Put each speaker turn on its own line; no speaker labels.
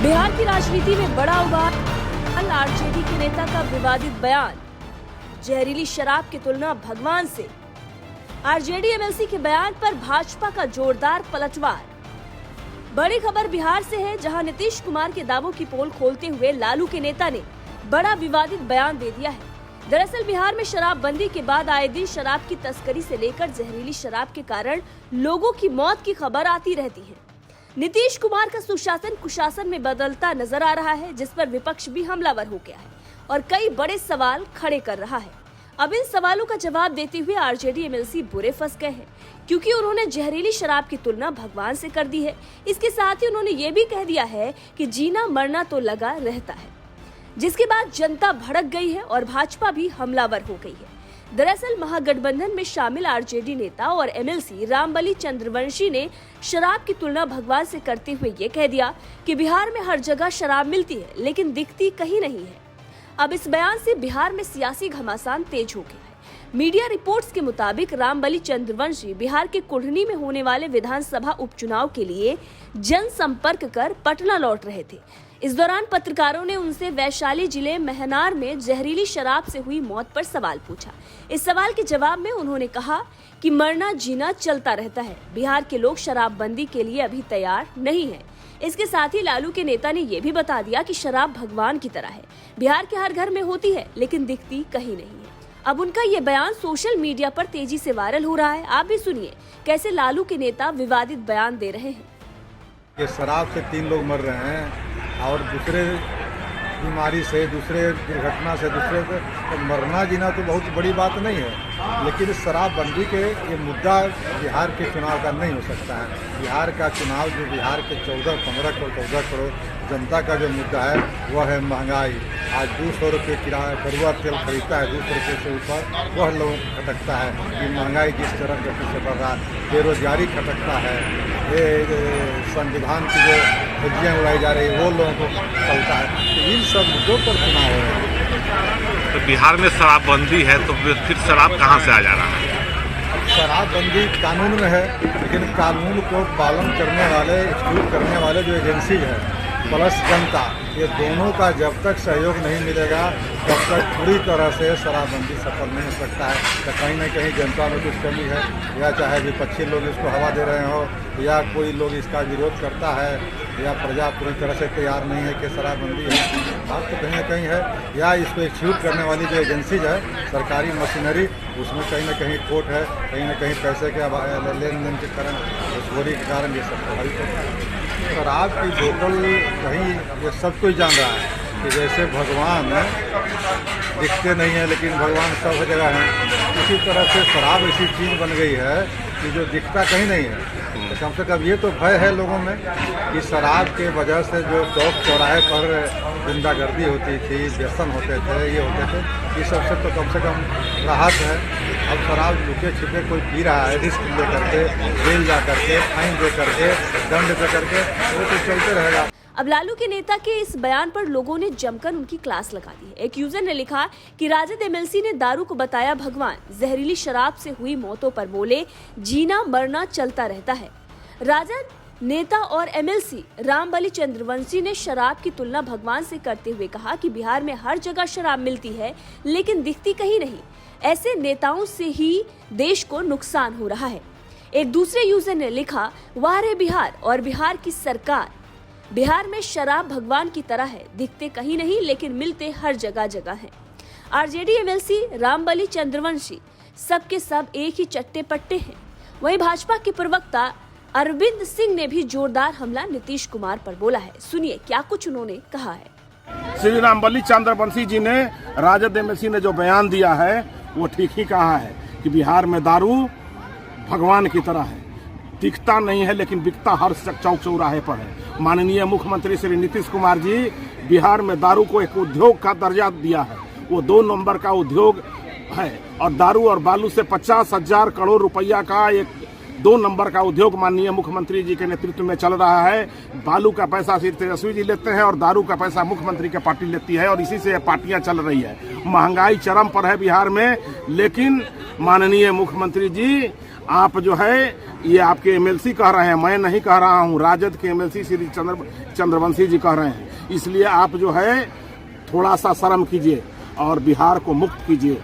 बिहार की राजनीति में बड़ा उबाल। आरजेडी के नेता का विवादित बयान, जहरीली शराब की तुलना भगवान से। आरजेडी एमएलसी के बयान पर भाजपा का जोरदार पलटवार। बड़ी खबर बिहार से है, जहां नीतीश कुमार के दावों की पोल खोलते हुए लालू के नेता ने बड़ा विवादित बयान दे दिया है। दरअसल बिहार में शराबबंदी के बाद आए दिन शराब की तस्करी से लेकर जहरीली शराब के कारण लोगों की मौत की खबर आती रहती है। नीतीश कुमार का सुशासन कुशासन में बदलता नजर आ रहा है, जिस पर विपक्ष भी हमलावर हो गया है और कई बड़े सवाल खड़े कर रहा है। अब इन सवालों का जवाब देते हुए आरजेडी एमएलसी बुरे फंस गए हैं, क्योंकि उन्होंने जहरीली शराब की तुलना भगवान से कर दी है। इसके साथ ही उन्होंने ये भी कह दिया है कि जीना मरना तो लगा रहता है, जिसके बाद जनता भड़क गई है और भाजपा भी हमलावर हो गई है। दरअसल महागठबंधन में शामिल आरजेडी नेता और एमएलसी रामबली चंद्रवंशी ने शराब की तुलना भगवान से करते हुए ये कह दिया कि बिहार में हर जगह शराब मिलती है, लेकिन दिखती कहीं नहीं है। अब इस बयान से बिहार में सियासी घमासान तेज हो गया है। मीडिया रिपोर्ट्स के मुताबिक रामबली चंद्रवंशी बिहार के कुढ़नी में होने वाले विधानसभा उपचुनाव के लिए जनसंपर्क कर पटना लौट रहे थे। इस दौरान पत्रकारों ने उनसे वैशाली जिले महनार में जहरीली शराब से हुई मौत पर सवाल पूछा। इस सवाल के जवाब में उन्होंने कहा कि मरना जीना चलता रहता है। बिहार के लोग शराबबंदी के लिए अभी तैयार नहीं है। इसके साथ ही लालू के नेता ने यह भी बता दिया कि शराब भगवान की तरह है, बिहार के हर घर में होती है, लेकिन दिखती कहीं नहीं है। अब उनका ये बयान सोशल मीडिया पर तेजी से वायरल हो रहा है। आप भी सुनिए कैसे लालू के नेता विवादित बयान दे रहे हैं।
ये शराब से 3 लोग मर रहे हैं और दूसरे बीमारी से, दूसरे दुर्घटना से, दूसरे से तो मरना जीना तो बहुत बड़ी बात नहीं है। लेकिन शराबबंदी के ये मुद्दा बिहार के चुनाव का नहीं हो सकता है। बिहार का चुनाव जो बिहार के 14 करोड़ जनता का जो मुद्दा है वह है महंगाई। आज 200 रुपये किराया कड़वा तेल खरीदता है, 200 रुपये से ऊपर वह लोगों को खटकता है कि महंगाई जिस तरह गति से बढ़ रहा है, बेरोजगारी खटकता है, ये संविधान की जो धज्जियाँ उड़ाई जा रही है वो लोगों को चलता है। तो इन सब मुद्दों पर चुनाव हो रहा है।
तो बिहार में शराबबंदी है तो फिर शराब कहाँ से आ जा रहा है?
शराबबंदी कानून में है, लेकिन कानून को पालन करने वाले, एक्जीक्यूट करने वाले जो एजेंसी है प्लस जनता, ये दोनों का जब तक सहयोग नहीं मिलेगा तब तक पूरी तरह से शराबबंदी सफल नहीं हो सकता है। तो कहीं ना कहीं जनता में कुछ कमी है, या चाहे विपक्षी लोग इसको हवा दे रहे हो, या कोई लोग इसका विरोध करता है, या प्रजा पूरी तरह से तैयार नहीं है कि शराबबंदी है। बात तो कहीं ना कहीं है, या इसको एक्जीक्यूट करने वाली जो एजेंसीज है, सरकारी मशीनरी, उसमें कहीं ना कहीं खोट है, कहीं ना कहीं पैसे के लेन देन के कारण, घुसखोरी के कारण ये सब प्रभावित होता है। शराब की बोतल कहीं ये सब कोई जान रहा है कि जैसे भगवान दिखते नहीं है लेकिन भगवान सब जगह हैं, इसी तरह से शराब ऐसी चीज़ बन गई है कि जो दिखता कहीं नहीं है। तो कम से कम ये तो भय है लोगों में कि शराब के वजह से जो चौक चौराहे पर गुंडागर्दी होती थी, व्यसन होते थे, ये होते थे, ये सबसे तो कम से कम राहत है। अब शराब लुके छिपे कोई पी रहा है, रिस्क ले करके, जेल जा करके, फाइन दे करके, दंड दे करके, वो तो चलते रहेगा।
अब लालू के नेता के इस बयान पर लोगों ने जमकर उनकी क्लास लगा दी है। एक यूजर ने लिखा कि राजद एमएलसी ने दारू को बताया भगवान, जहरीली शराब से हुई मौतों पर बोले जीना मरना चलता रहता है। राजद नेता और एमएलसी रामबली चंद्रवंशी ने शराब की तुलना भगवान से करते हुए कहा कि बिहार में हर जगह शराब मिलती है, लेकिन दिखती कहीं नहीं। ऐसे नेताओं से ही देश को नुकसान हो रहा है। एक दूसरे यूजर ने लिखा, वाह रे बिहार और बिहार की सरकार, बिहार में शराब भगवान की तरह है, दिखते कहीं नहीं लेकिन मिलते हर जगह जगह हैं। आरजेडी एमएलसी रामबली चंद्रवंशी सबके सब एक ही चट्टे पट्टे हैं। वहीं भाजपा के प्रवक्ता अरविंद सिंह ने भी जोरदार हमला नीतीश कुमार पर बोला है। सुनिए क्या कुछ उन्होंने कहा है।
श्री रामबली चंद्रवंशी जी ने, राजद एमएलसी ने जो बयान दिया है वो ठीक ही कहा है कि बिहार में दारू भगवान की तरह है, दिखता नहीं है लेकिन बिकता हर चौक चौराहे पर है। माननीय मुख्यमंत्री श्री नीतीश कुमार जी बिहार में दारू को एक उद्योग का दर्जा दिया है, वो 2 नंबर का उद्योग है। और दारू और बालू से 50,000 करोड़ रुपया का एक 2 नंबर का उद्योग माननीय मुख्यमंत्री जी के नेतृत्व में चल रहा है। बालू का पैसा श्री तेजस्वी जी लेते हैं और दारू का पैसा मुख्यमंत्री की पार्टी लेती है, और इसी से पार्टियां चल रही है। महंगाई चरम पर है बिहार में, लेकिन माननीय मुख्यमंत्री जी आप जो है ये आपके एमएलसी कह रहे हैं, मैं नहीं कह रहा हूँ, राजद के एमएलसी श्री चंद्रवंशी जी कह रहे हैं। इसलिए आप जो है थोड़ा सा शर्म कीजिए और बिहार को मुक्त कीजिए।